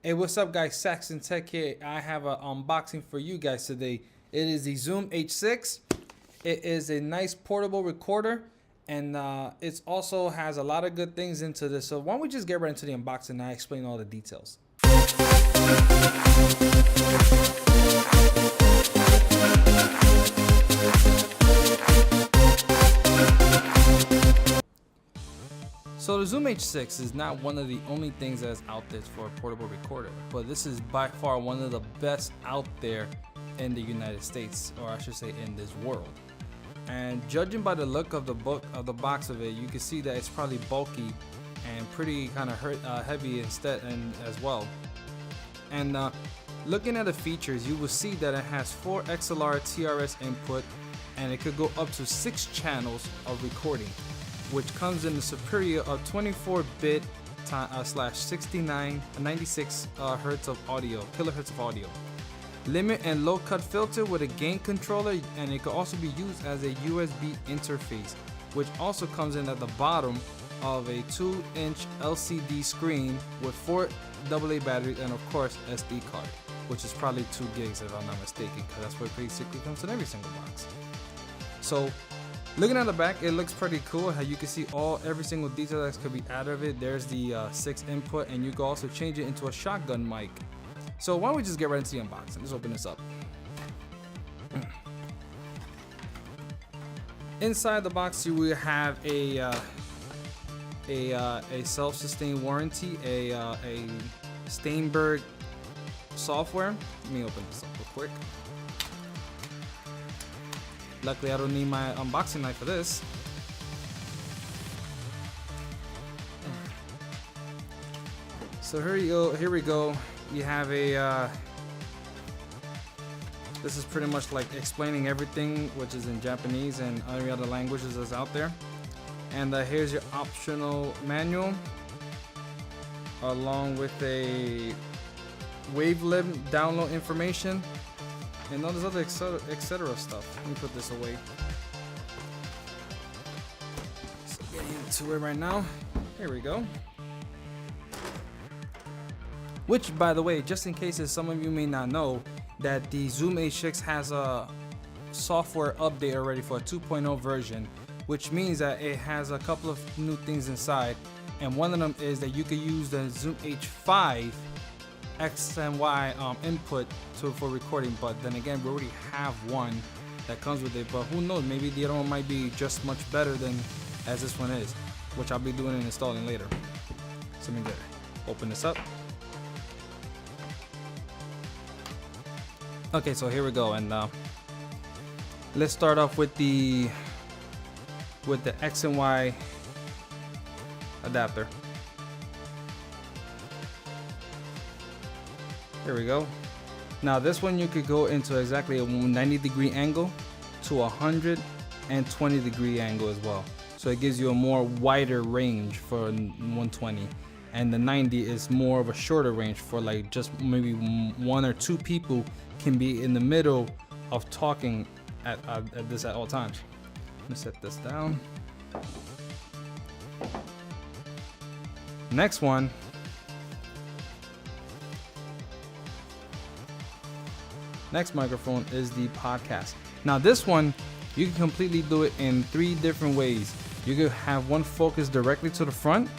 Hey, what's up, guys? Saxon Tech here. I have an unboxing for you guys today. It is the ZoomH6. It is a nice portable recorder, and it also has a lot of good things into this. So why don't we just get right into the unboxing and I explain all the details. So the ZoomH6 is not one of the only things that's out there for a portable recorder, but this is by far one of the best out there in the United States, or I should say in this world. And judging by the look of the box of it, you can see that it's probably bulky and pretty kind of heavy instead and as well. And looking at the features, you will see that it has 4 XLR TRS input, and it could go up to 6 channels of recording, which comes in the superior of 24-bit /69 96 hertz of audio, kilohertz of audio. Limit and low cut filter with a gain controller, and it can also be used as a USB interface, which also comes in at the bottom of a 2-inch LCD screen with 4 AA batteries and of course SD card, which is probably 2 gigs if I'm not mistaken, because that's what basically comes in every single box. So looking at the back, it looks pretty cool. How you can see every single detail that could be out of it. There's the 6 input, and you can also change it into a shotgun mic. So why don't we just get right into the unboxing? Let's open this up. Inside the box, you will have a self-sustained warranty, a Steinberg software. Let me open this up real quick. Luckily, I don't need my unboxing knife for this. So here we go. You have a, this is pretty much like explaining everything, which is in Japanese and every other languages that's out there. And here's your optional manual, along with a wavelength download information, and all this other etc. stuff. Let me put this away. So getting into it right now. Here we go. Which, by the way, just in case some of you may not know, that the ZoomH6 has a software update already for a 2.0 version, which means that it has a couple of new things inside, and one of them is that you can use the ZoomH5 X and Y input for recording. But then again, we already have one that comes with it, but who knows, maybe the other one might be just much better than as this one is, which I'll be doing and installing later. So let me open this up. Okay, so here we go, and let's start off with the X and Y adapter. Here we go. Now this one, you could go into exactly a 90-degree angle to a 120-degree angle as well. So it gives you a more wider range for 120, and the 90 is more of a shorter range for like just maybe 1 or 2 people can be in the middle of talking at all times. Let me set this down. Next one. Next microphone is the podcast. Now this one, you can completely do it in 3 different ways. You could have one focused directly to the front,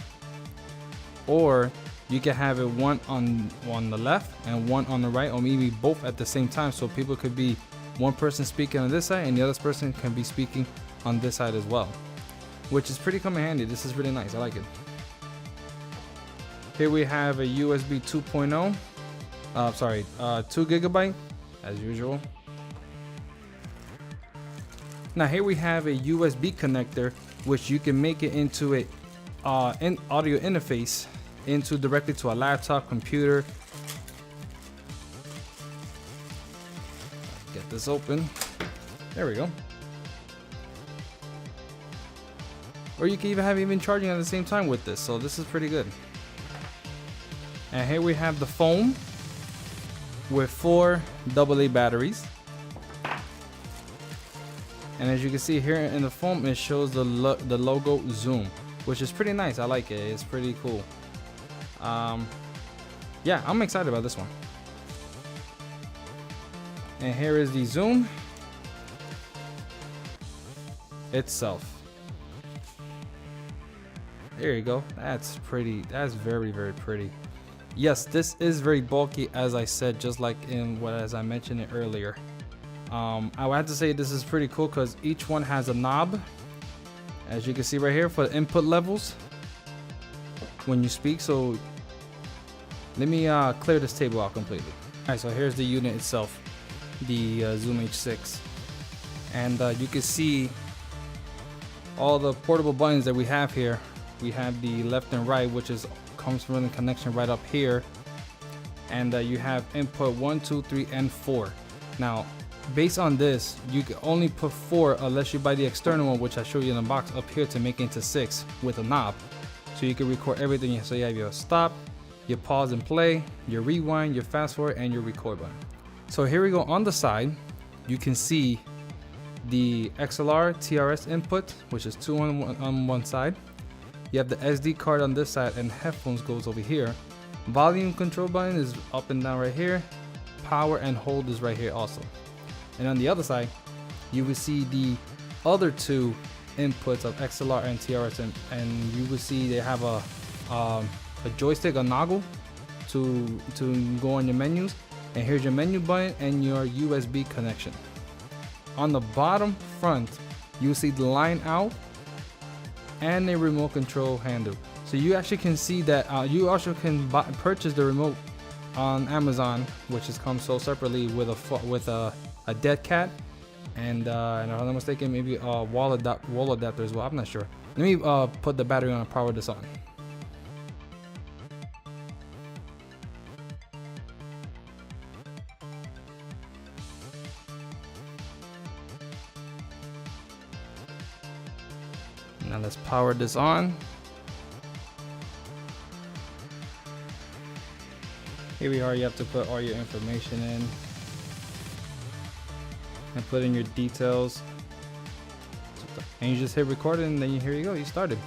or you can have it one on the left and one on the right, or maybe both at the same time. So people could be one person speaking on this side and the other person can be speaking on this side as well, which is pretty come in handy. This is really nice. I like it. Here we have a USB 2.0. 2 gigabyte as usual. Now here we have a USB connector, which you can make it into a audio interface into directly to a laptop, computer. Get this open. There we go. Or you can even have charging at the same time with this. So this is pretty good. And here we have the foam with 4 AA batteries. And as you can see here in the foam, it shows the logo Zoom, which is pretty nice. I like it. It's pretty cool. yeah, I'm excited about this one. And here is the Zoom itself. There you go. That's pretty. That's very, very pretty. Yes, this is very bulky, as I said, just like as I mentioned it earlier. I would have to say this is pretty cool because each one has a knob, as you can see right here, for the input levels when you speak. So let me clear this table out completely. All right, so here's the unit itself, the ZoomH6, and you can see all the portable buttons that we have here. We have the left and right, which comes from the connection right up here, and you have input 1, 2, 3, and 4. Now, based on this, you can only put 4 unless you buy the external one, which I showed you in the box up here, to make it into 6 with a knob, so you can record everything. So you have your stop, your pause and play, your rewind, your fast forward, and your record button. So here we go. On the side, you can see the XLR TRS input, which is 2 on one side. You have the SD card on this side, and headphones goes over here. Volume control button is up and down right here. Power and hold is right here also. And on the other side, you will see the other 2 inputs of XLR and TRS, and you will see they have a joystick, a noggle to go on your menus. And here's your menu button and your USB connection. On the bottom front, you will see the line out and a remote control handle. So you actually can see that you also can purchase the remote on Amazon, which comes sold separately with a dead cat and if I'm not mistaken, maybe a wall adapter as well. I'm not sure. Let me put the battery on and power this on. Now let's power this on. Here we are. You have to put all your information in and put in your details, and you just hit record, and then here you go, you started.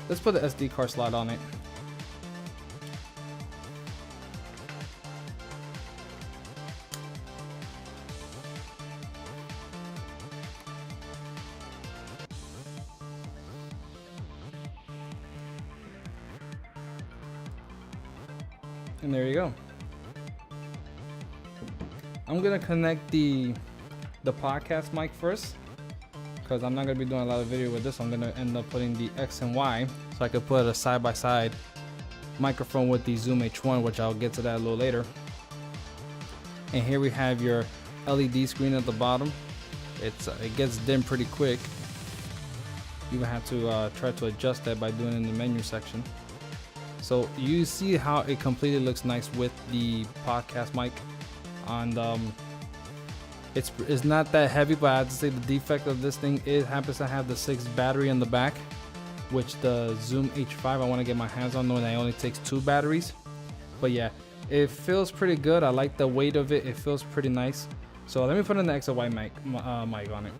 Let's put the SD card slot on it. And there you go. I'm gonna connect the podcast mic first, because I'm not gonna be doing a lot of video with this. I'm gonna end up putting the X and Y, so I could put a side-by-side microphone with the ZoomH1, which I'll get to that a little later. And here we have your LED screen at the bottom. It gets dim pretty quick. You will have to try to adjust that by doing it in the menu section. So you see how it completely looks nice with the podcast mic. And it's not that heavy, but I have to say the defect of this thing happens to have the 6 battery in the back, which the ZoomH5 I want to get my hands on, knowing that it only takes 2 batteries. But yeah, it feels pretty good. I like the weight of it. It feels pretty nice. So let me put in the X and Y mic on it.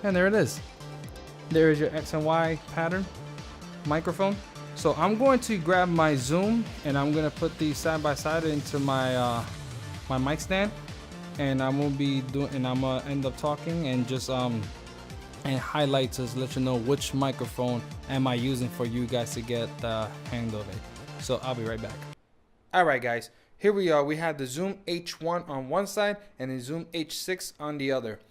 And there it is. There is your X and Y pattern microphone. So I'm going to grab my Zoom, and I'm gonna put these side by side into my my mic stand, and I'm gonna end up talking and just and highlight to let you know which microphone am I using for you guys to get the hang of it. So I'll be right back. All right, guys. Here we are. We have the ZoomH1 on one side and the ZoomH6 on the other.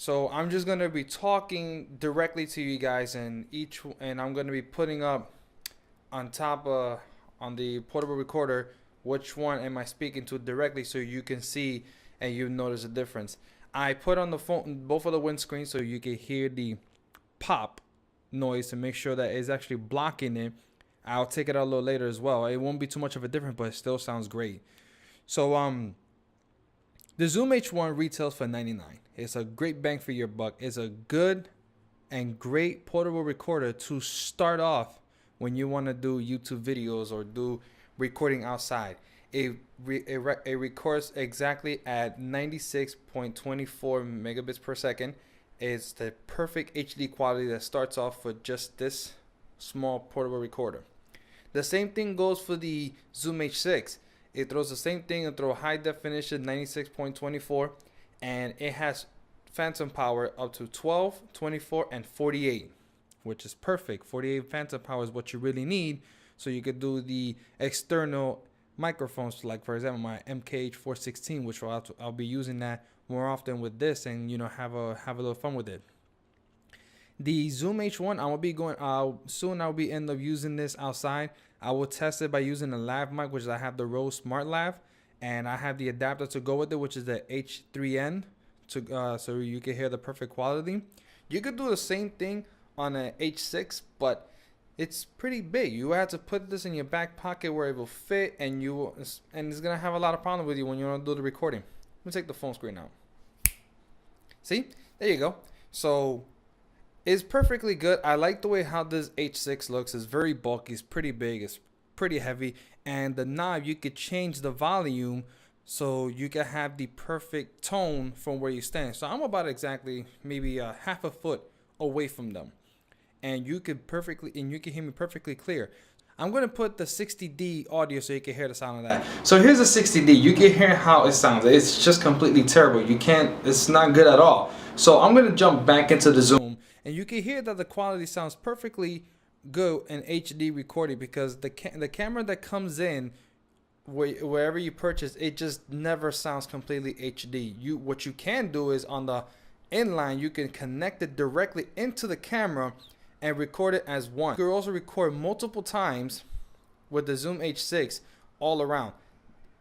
So I'm just gonna be talking directly to you guys, and I'm gonna be putting up on top on the portable recorder which one am I speaking to directly, so you can see and you notice the difference. I put on the phone both of the windscreens so you can hear the pop noise to make sure that it's actually blocking it. I'll take it out a little later as well. It won't be too much of a difference, but it still sounds great. So the ZoomH1 retails for $99. It's a great bang for your buck. It's a good and great portable recorder to start off when you want to do YouTube videos or do recording outside. It records exactly at 96.24 megabits per second. It's the perfect HD quality that starts off with just this small portable recorder. The same thing goes for the ZoomH6. It throws the same thing. It throws high definition 96.24, and it has phantom power up to 12, 24, and 48, which is perfect. 48 phantom power is what you really need, so you could do the external microphones, like for example my MKH416, which I'll be using that more often with this, and have a little fun with it. The Zoom H1, I will be going soon. I'll be end up using this outside. I will test it by using a lav mic, which I have the Rode Smart Lav, and I have the adapter to go with it, which is the H3N, so you can hear the perfect quality. You could do the same thing on an H6, but it's pretty big. You have to put this in your back pocket where it will fit, and it's gonna have a lot of problem with you when you want to do the recording. Let me take the phone screen out. See, there you go. So it's perfectly good. I like the way how this H6 looks. It's very bulky. It's pretty big. It's pretty heavy. And the knob, you could change the volume so you can have the perfect tone from where you stand. So I'm about exactly maybe half a foot away from them, and you can hear me perfectly clear. I'm gonna put the 60D audio so you can hear the sound of that. So here's the 60D. You can hear how it sounds. It's just completely terrible. It's not good at all. So I'm gonna jump back into the Zoom, and you can hear that the quality sounds perfectly good in HD recording, because the camera that comes in wherever you purchase, it just never sounds completely HD. What you can do is on the inline, you can connect it directly into the camera and record it as one. You can also record multiple times with the Zoom H6 all around.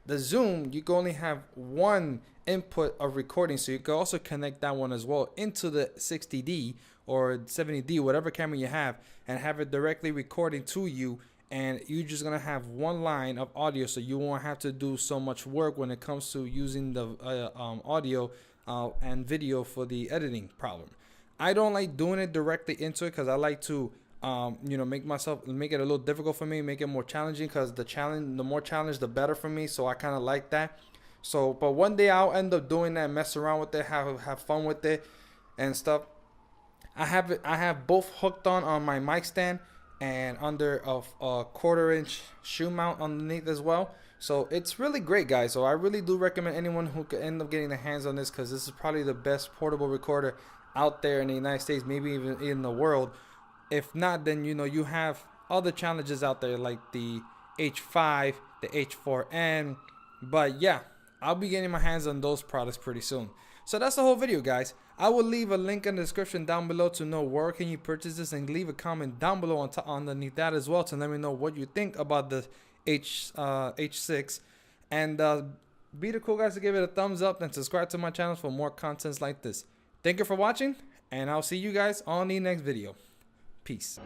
The Zoom, you can only have one input of recording, so you can also connect that one as well into the 60D or 70D, whatever camera you have, and have it directly recording to you, and you're just gonna have one line of audio, so you won't have to do so much work when it comes to using the audio and video for the editing problem. I don't like doing it directly into it, because I like to make it a little difficult for me, make it more challenging, because the more challenge, the better for me. So I kind of like that. So, but one day I'll end up doing that, mess around with it, have fun with it and stuff. I have both hooked on my mic stand, and under a 1/4-inch shoe mount underneath as well. So it's really great, guys. So I really do recommend anyone who could end up getting their hands on this, because this is probably the best portable recorder out there in the United States, maybe even in the world. If not, then you have other challenges out there like the H5, the H4N. But yeah, I'll be getting my hands on those products pretty soon. So that's the whole video, guys. I will leave a link in the description down below to know where can you purchase this, and leave a comment down below underneath that as well to let me know what you think about the H6. And be the cool guys to give it a thumbs up and subscribe to my channel for more contents like this. Thank you for watching, and I'll see you guys on the next video. Peace.